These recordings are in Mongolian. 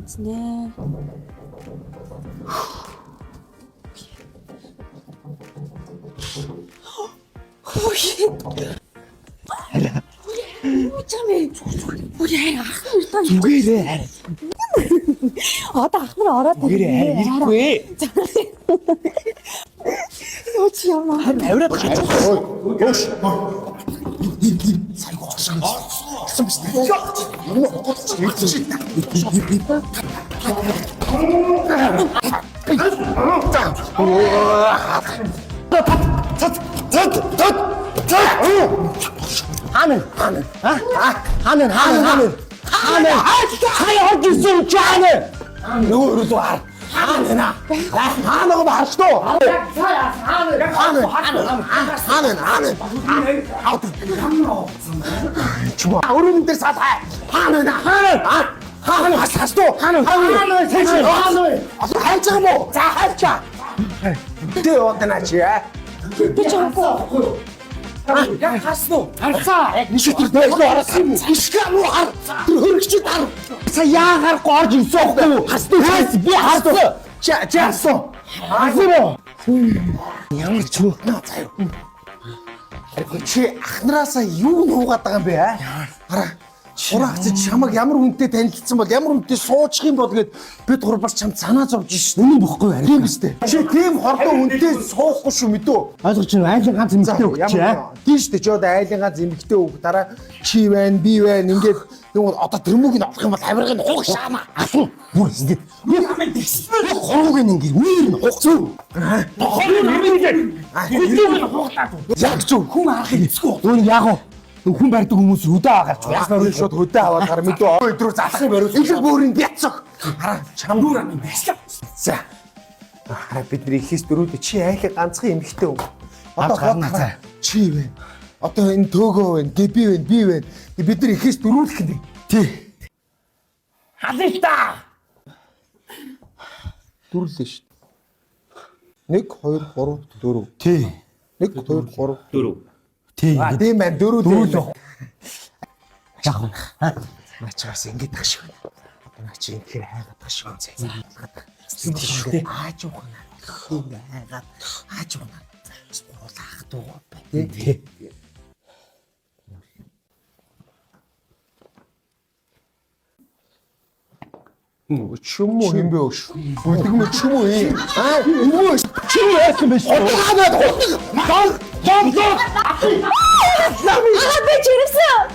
ганцнэ. Үгүй Зүгээрээ. одоо ахмар ороод Зүгээрээ ирэхгүй. Ууч яма. Авираад гацсан. Өөш. Чи ахнараасаа юу нуугаад байгаа юм бэ аа? Хараа. Ураагч чамаг ямар хүнтэй танилцсан бол ямар хүнтэй суучих юм бол гээд бид гурваар чам санаа зовж ш. Үнэн бохгүй байна. Тийм үстэй. Чи тийм хордоо хүнтэй суухгүй шүү мэдүү. Ойлгож байна. Айлын ганц эмэгтэй үг чи аа. Тийм шүү дээ. Чи одоо айлын ганц эмэгтэй үг дараа чи байна, би байна. Ингээд юм одоо тэрмүүг нь олох юм бол авиргын хуг шаана. Асуу. Бүр ингээд. Би намайг тэгсэн. Хорог ингээд үер нь хугацаа. Хорог намайг үер нь хугацаа. Яг зөв. Хүн арахыг эцгүй. Өөр яг уу. Хүн барьдаг хүмүүс өдөө агаар Яснаар шууд хөдөө аваад гар мэдүү өдрөө залахыг бариулж их бөөрийн бяцаг. Хараа чамдуур амин байсан. За. Хараа бидний ихээс дөрүүд чи айлын ганцхан эмэгтэй үг. Одоо гарнаа. Чи вэ? Одоо энэ төөгөө вэ? Гэби вэ? Би вэ? Бид нар ихээс дөрүүлэх нь. Тий. Халиста. Дөрүлээ шүү. 1 2 3 4. Тий. 1 2 3 4. Тий. Тийм байна дөрүлээ. Яг. Начаас ингэж тах шиг байна. Одоо наа чи ингэхээр хайгаад тах шиг байна. Зээ. Ааж уухна. Хөөг хайгаад ааж уухна. Суулаах дуу бай. Тий. Чүм үү юм бэ өш? Бүдгмэ чүм үү? Аа, юу вэ? Чи яасан бэ? Би жирэмсэн.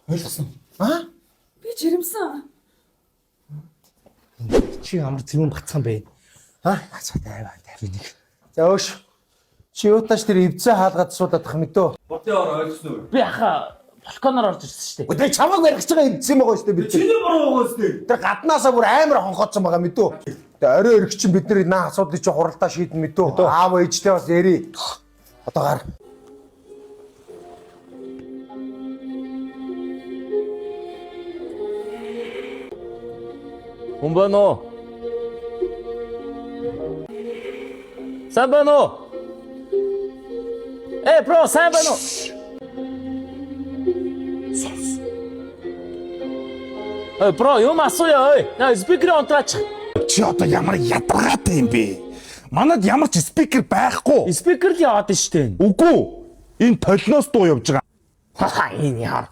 Ойлгосон. Аа? Би жирэмсэн. Чи ямар зэвэн бацхан бэ? Аа, цаа тайваа тайваа нэг. За өш. Чи уутааш тэр эвзээ хаалгаад суудах мэдөө. Ботын ор ойлгосон уу? Би хаха балконоор орж ирсэн шүү дээ. Өдөө чамаг барих гэж байгаа эвзээ байгаа шүү дээ бид. Чиний буруу байгаас дээ. Тэр гаднаасаа бүр амар хонхооцсон байгаа мэдөө. Тэгээ орой өрг чинь бид нар наа асуудыг чи хуралдаа шийдэн мэдөө. Аав ээжтэй бас яри. Одоо гар. Хүн байна уу? Сайн байна уу? Бро, сайн байна уу? Бро, юм асууя ой. На спикер онтраач. Чи одоо ямар ядаргаатай юм бэ? Манад ямар ч спикер байхгүй. Спикер л яваад штэ. Үгүй. Энэ толноос дуу явж байгаа. Ха энэ яар.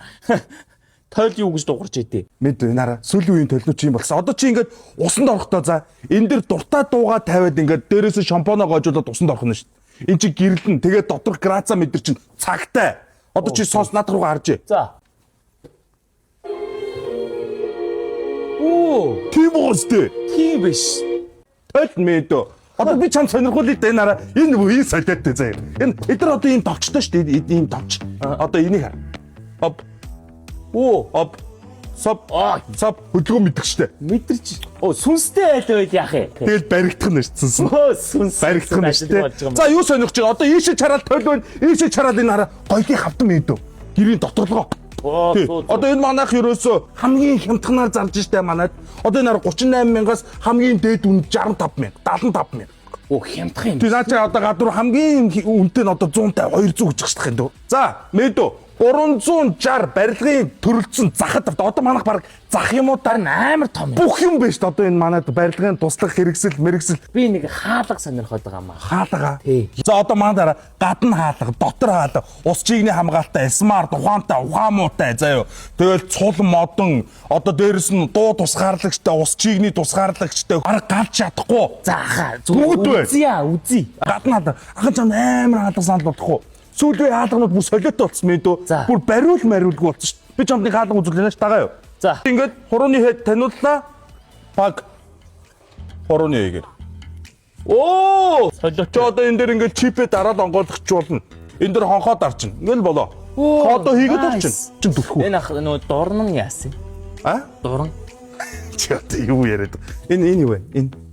Тойл юу гэж дуурч идэв. Мэд нараа сүүлийн үеийн толно чи юм болсон. Одоо чи ингээд усанд орохдоо за энэ дэр дуртай дуугаа тавиад ингээд дээрээс шампуноо гоожуулаад усанд орох нь шүү дээ. Энд чи гэрлэн тэгээд доторх граца мэдэр чин цагтай. Одоо чи соос над руугаа харж. За. Оо, Тийм уустэй. тийм биш. Толно мэд. Одоо би чам сонирхуулъя да нараа. Энэ солиоттой заяа. Энэ эдгээр одоо ийм товчтой шүү дээ. Ийм товч. Одоо энийг хар. Оп. Оо, Оп. Сап. Сап хөдөлгөөн мэдгчтэй. мэдэрч. Оо, сүнстэй айл байл яах юм. Тэгэл баригдах нь шүү. Оо, сүнс. Баригдах нь шүү. За юу сонирхож байгаа? Одоо ийшээ чараал тойл байна. Ийшээ чараал энэ хараа гоёлын хавтан мэдв. Гэрийн доторлогоо. Оо, Одоо энэ манайх ерөөсөө хамгийн хямдханаар зарж штэ манайд. Одоо энэ 38,000-аас хамгийн дээд үн 65,000, 75,000. Оо, хямдхан юм. Тэг наача одоо гадуур хамгийн үнэтэй нь одоо 150, 200 гэж хэвчэх юм дөө. За, мэдв. 360 барилгын төрөлцсөн захад одоо манайх баг зах юм уу та Амар том юм. бүх юм биш одоо энэ манайд барилгын туслах хэрэгсэл мэрэгсэл Би нэг хаалга сонирхоод байгаа маа. хаалга. Тий. За одоо манай дараа гадна хаалга, дотор хаалга, ус чигний хамгаалалттай, смарт, ухаантай, ухаан муутай заяо. Тэгэл цул модон одоо дээрэс нь дуу тусгаарлагчтай, ус чигний тусгаарлагчтай арга галж чадахгүй. Заахаа Бүгд бай. үзье. Гадна хаалга. Ахын чам амар хаалга санал бодохгүй. Сүүлийн хаалганууд бүр солиотой болсон мэд үү? За. Бүр мариулгүй болсон шүү дээ. Би чамдын хаалга үзүүлнэ ш тагаа юу? За. Ингээд хурууны хэд таниуллаа. Баг хурууны хэгээр. Оо! Солиотой. Чи одоо энэ дээр ингээд чипээ дараад онгойлгочулна. Энэ дээр хонхоод арчин. Ингээл болоо. Кодо хийгээд орчин. Чин түлхүү. Энэ ах нөө дурн нь яасан? А? Дурн. Чи одоо юу яриад. Энэ юу вэ?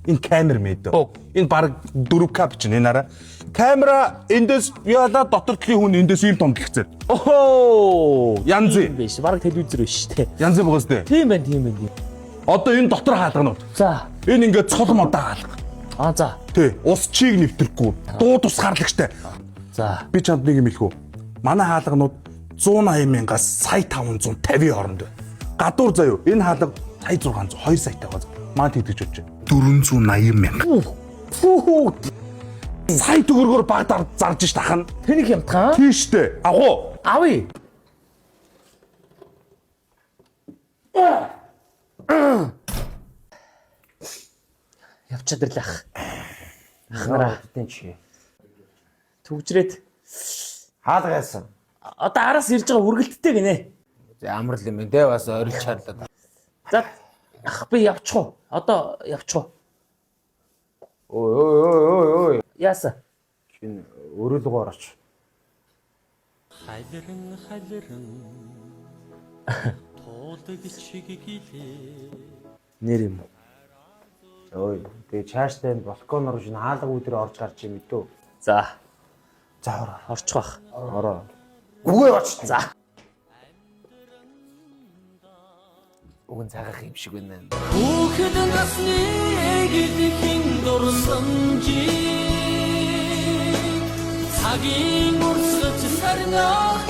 Энэ камер мэд. Энэ баг 4К чинь энэ араа. Камера эндээс яалаа дотор тлийн хүн эндээс ийм томдлогцээ. Охоо. Янз. Биш. Бараг телевизэр биш те. Янз байгаас дээ. Тийм байна. Одоо энэ дотор хаалганууд. За. Энэ ингээд цол модаа хаалга. За. Тий. Ус чиг нэвтрэхгүй. Дуу тусгаарлагчтай. За. Би чамд нэг юм хэлэх үү? Манай хаалганууд 180 мянгаас сая 550 хооронд байна. Гадуур заяо. Энэ хаалга сая 600 2 саятай байгаа. Маань тэгдэж бодож байна. 480 мянга. Фүү. Сая төгрөгөөр багтаар зарж ш тахна. Тэнийг хямдхан. Тийштэй. Агуу. Авъя. Явчаад ирлээ ах. Ахнараа Тэн чи. төгжрээд Хаалгаасан. одоо араас ирж байгаа үргэлттэй гинэ. Амар л юм байна те бас орилж чарлаа. За ах би явчих уу? Одоо явчих уу? Ой. Яасан? Чин өрөөлгөө орооч. Нэр юм. Ой. Тэгээ чааштай балкон руу шин хаалга өдрөө орж гарч юм мэдүү. За За орчих бах. ороо. Үгүй орч. За. Уг нь цагаах юм шиг байна. Хүүхэд насны эгэлхийн дурсамжи цагийн урсгаж сарнах